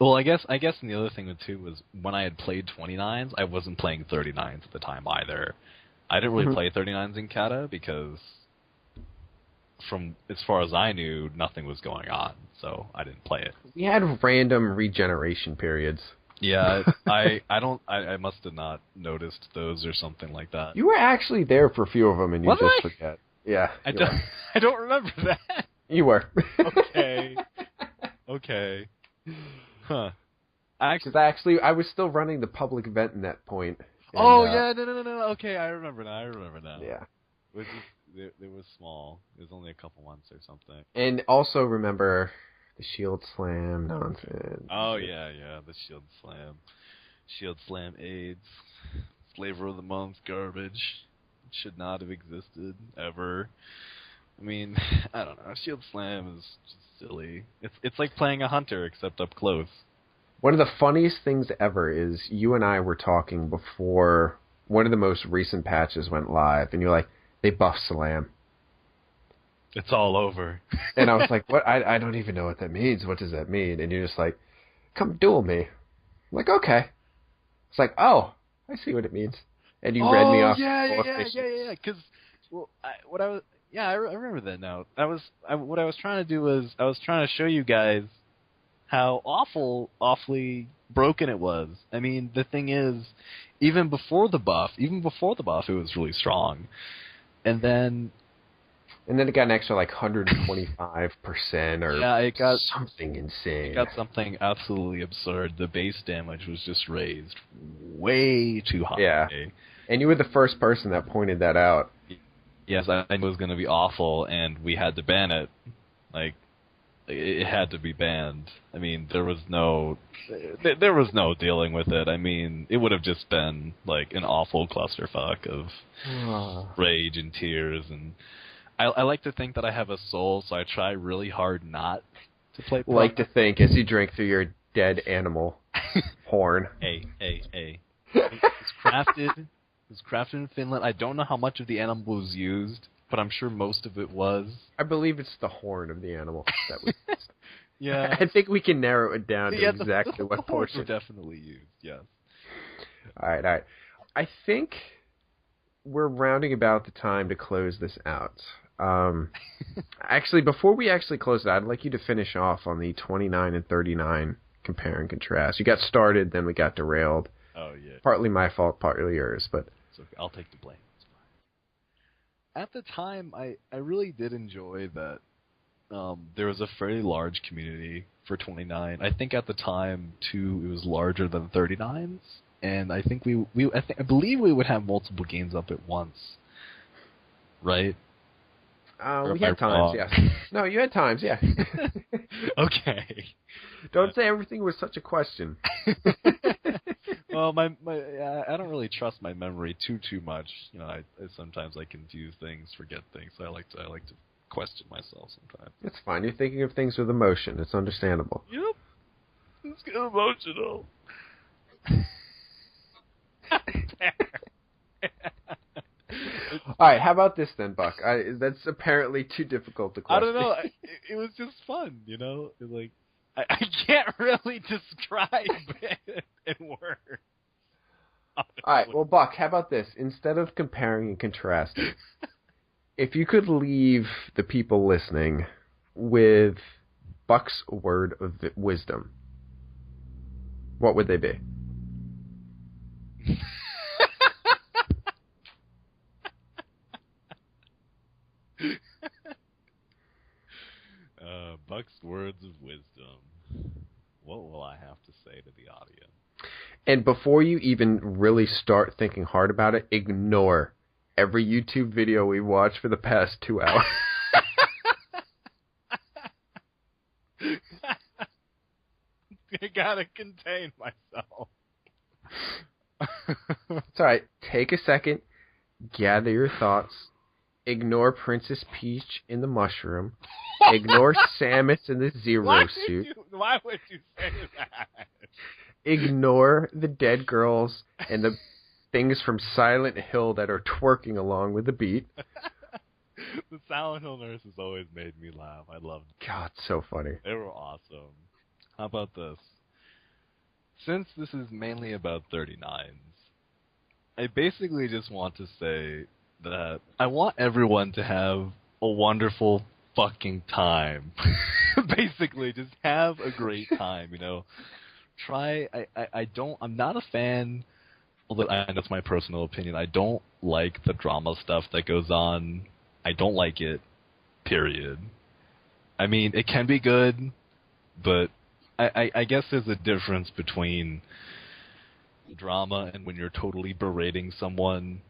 [SPEAKER 1] Well, I guess and the other thing too was when I had played 29s, I wasn't playing 39s at the time either. I didn't really play 39s in Kata because, from as far as I knew, nothing was going on, so I didn't play it.
[SPEAKER 3] We had random regeneration periods.
[SPEAKER 1] Yeah, I must have not noticed those or something like that.
[SPEAKER 3] You were actually there for a few of them, and you just forget. Yeah,
[SPEAKER 1] I don't remember that.
[SPEAKER 3] You were.
[SPEAKER 1] Okay. Huh. I
[SPEAKER 3] was still running the public event in that point. And,
[SPEAKER 1] no. Okay, I remember now.
[SPEAKER 3] Yeah.
[SPEAKER 1] It was small. It was only a couple months or something.
[SPEAKER 3] And also remember the Shield Slam nonsense.
[SPEAKER 1] Oh, yeah, the Shield Slam. Shield Slam AIDS. Flavor of the Month garbage. It should not have existed, ever. I mean, I don't know. Shield Slam is just silly. It's like playing a hunter, except up close.
[SPEAKER 3] One of the funniest things ever is you and I were talking before one of the most recent patches went live, and you're like, they buffed Slam.
[SPEAKER 1] It's all over.
[SPEAKER 3] And I was like, what? I don't even know what that means. What does that mean? And you're just like, come duel me. I'm like, okay. It's like, oh, I see what it means. And you read me off.
[SPEAKER 1] Yeah. Because, I remember that now. What I was trying to do was I was trying to show you guys how awfully broken it was. I mean, the thing is, even before the buff, it was really strong. And then it got
[SPEAKER 3] an extra like 125% or
[SPEAKER 1] it got
[SPEAKER 3] something insane.
[SPEAKER 1] It got something absolutely absurd. The base damage was just raised way too high.
[SPEAKER 3] Yeah. And you were the first person that pointed that out.
[SPEAKER 1] Yes, I knew it was going to be awful, and we had to ban it. Like, it had to be banned. I mean, there was no dealing with it. I mean, it would have just been like an awful clusterfuck of rage and tears. And I like to think that I have a soul, so I try really hard not to play.
[SPEAKER 3] Like to think as you drink through your dead animal horn.
[SPEAKER 1] Hey. It's crafted in Finland. I don't know how much of the animal was used, but I'm sure most of it was.
[SPEAKER 3] I believe it's the horn of the animal that was used.
[SPEAKER 1] Yeah.
[SPEAKER 3] I think we can narrow it down to exactly what portion.
[SPEAKER 1] Were definitely used, yes.
[SPEAKER 3] All right. I think we're rounding about the time to close this out. Actually, before we actually close it out, I'd like you to finish off on the 29 and 39 compare and contrast. You got started, then we got derailed.
[SPEAKER 1] Oh, yeah.
[SPEAKER 3] Partly my fault, partly yours, but...
[SPEAKER 1] So I'll take the blame. It's fine. At the time, I really did enjoy that there was a fairly large community for 29. I think at the time, too, it was larger than 39s, and I think I believe we would have multiple games up at once, right?
[SPEAKER 3] We had times, yes. No, you had times, yeah.
[SPEAKER 1] Okay.
[SPEAKER 3] Don't say everything was such a question.
[SPEAKER 1] Well, I don't really trust my memory too much. You know, sometimes I confuse things, forget things. So I like to question myself sometimes.
[SPEAKER 3] It's fine. You're thinking of things with emotion. It's understandable.
[SPEAKER 1] Yep. It's getting emotional.
[SPEAKER 3] All right, how about this then, Buck? That's apparently too difficult to question.
[SPEAKER 1] I don't know. It was just fun, you know? Like, I can't really describe it in words.
[SPEAKER 3] All right, well, Buck, how about this? Instead of comparing and contrasting, if you could leave the people listening with Buck's word of wisdom, what would they be?
[SPEAKER 1] Buck's words of wisdom. What will I have to say to the audience?
[SPEAKER 3] And before you even really start thinking hard about it, ignore every YouTube video we watched for the past 2 hours.
[SPEAKER 1] I gotta contain myself.
[SPEAKER 3] It's alright. Take a second. Gather your thoughts. Ignore Princess Peach in the mushroom. Ignore Samus in the zero suit.
[SPEAKER 1] Why would you say that?
[SPEAKER 3] Ignore the dead girls and the things from Silent Hill that are twerking along with the beat.
[SPEAKER 1] The Silent Hill nurses always made me laugh. I loved them.
[SPEAKER 3] God, so funny.
[SPEAKER 1] They were awesome. How about this? Since this is mainly about 39s, I basically just want to say that I want everyone to have a wonderful fucking time. Basically, just have a great time, you know. I'm not a fan, although that's my personal opinion, I don't like the drama stuff that goes on. I don't like it, period. I mean, it can be good, but I guess there's a difference between drama and when you're totally berating someone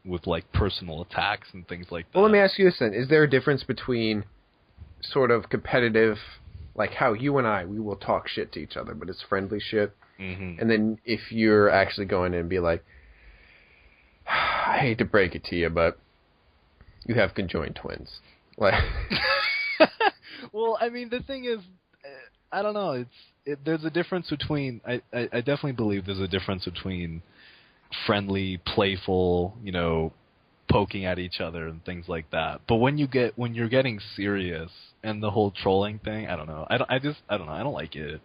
[SPEAKER 1] with, like, personal attacks and things like that.
[SPEAKER 3] Well, let me ask you this then. Is there a difference between sort of competitive, like how you and we will talk shit to each other, but it's friendly shit, and then if you're actually going in and be like, I hate to break it to you, but you have conjoined twins. Like,
[SPEAKER 1] well, I mean, the thing is, I don't know. There's a difference between. I definitely believe there's a difference between friendly, playful, you know, poking at each other and things like that. But when you're getting serious and the whole trolling thing, I don't know. I don't know. I don't like it.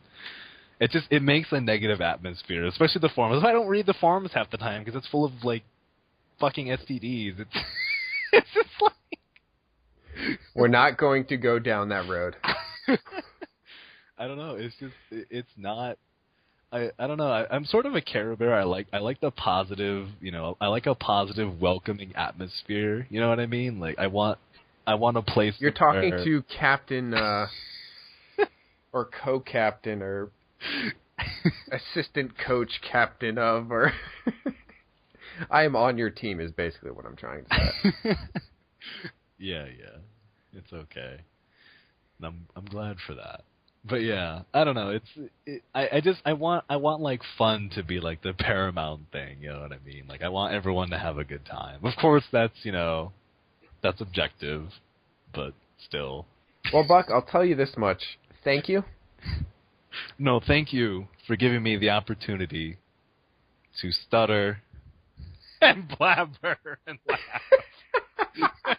[SPEAKER 1] it makes a negative atmosphere, especially the forums. I don't read the forums half the time because it's full of like fucking STDs. It's it's just like
[SPEAKER 3] we're not going to go down that road.
[SPEAKER 1] I don't know. It's just it's not. I don't know. I'm sort of a Care Bear. I like the positive. I like a positive, welcoming atmosphere. You know what I mean? Like I want a place.
[SPEAKER 3] You're talking to Captain or co-captain or assistant coach captain of, or I am on your team is basically what I'm trying to say.
[SPEAKER 1] Yeah, it's okay. I'm glad for that. But yeah, I don't know. I want like fun to be like the paramount thing. You know what I mean? Like I want everyone to have a good time. Of course, that's objective, but still.
[SPEAKER 3] Well, Buck, I'll tell you this much. Thank you.
[SPEAKER 1] No, thank you for giving me the opportunity to stutter and blabber and laugh.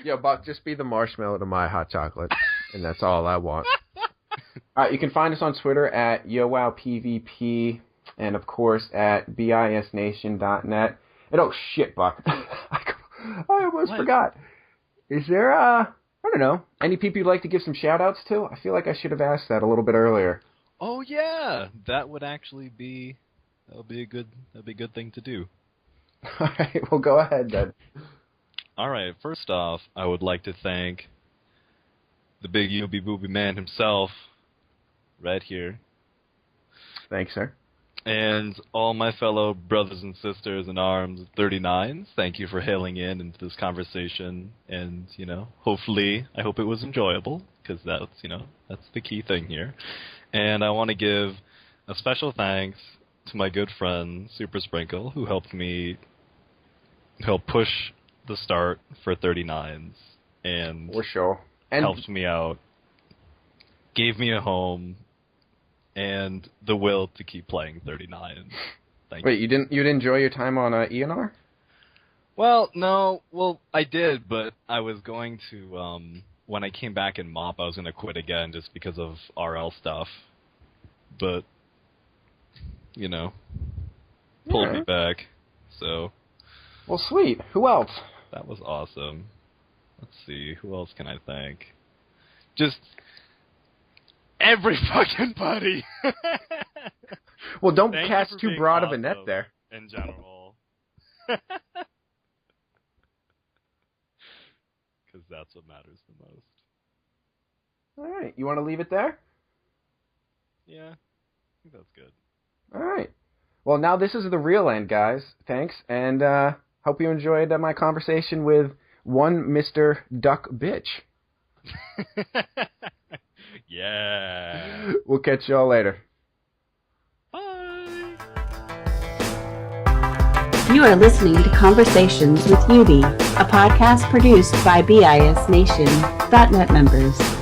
[SPEAKER 3] Yo, Buck, just be the marshmallow to my hot chocolate, and that's all I want. All right, you can find us on Twitter at YoWowPVP, and of course at bisnation.net. And oh shit, Buck, I almost forgot. Is there I don't know, any people you'd like to give some shout-outs to? I feel like I should have asked that a little bit earlier.
[SPEAKER 1] Oh yeah, that would be a good thing to do.
[SPEAKER 3] All right, well go ahead then.
[SPEAKER 1] All right, first off, I would like to thank the big Yoube Booby man himself, right here.
[SPEAKER 3] Thanks, sir.
[SPEAKER 1] And all my fellow brothers and sisters in arms 39s, thank you for hailing into this conversation. And, hopefully, I hope it was enjoyable, because that's the key thing here. And I want to give a special thanks to my good friend, Super Sprinkle, who helped push the start for 39s. And
[SPEAKER 3] for sure. And
[SPEAKER 1] helped me out, gave me a home, and the will to keep playing 39.
[SPEAKER 3] Wait, you didn't enjoy your time on ENR?
[SPEAKER 1] Well, no. Well, I did, but I was going to, when I came back in MOP, I was going to quit again just because of RL stuff. But, pulled me back, so.
[SPEAKER 3] Well, sweet. Who else?
[SPEAKER 1] That was awesome. Let's see, who else can I thank? Just every fucking buddy.
[SPEAKER 3] Well, don't cast too broad of a net there.
[SPEAKER 1] In general. Because that's what matters the most.
[SPEAKER 3] All right. You want to leave it there?
[SPEAKER 1] Yeah. I think that's good.
[SPEAKER 3] All right. Well, now this is the real end, guys. Thanks. And hope you enjoyed my conversation with one Mr. Duck Bitch.
[SPEAKER 1] Yeah.
[SPEAKER 3] We'll catch y'all later.
[SPEAKER 1] Bye.
[SPEAKER 2] You are listening to Conversations with Yoube, a podcast produced by bisnation.net members.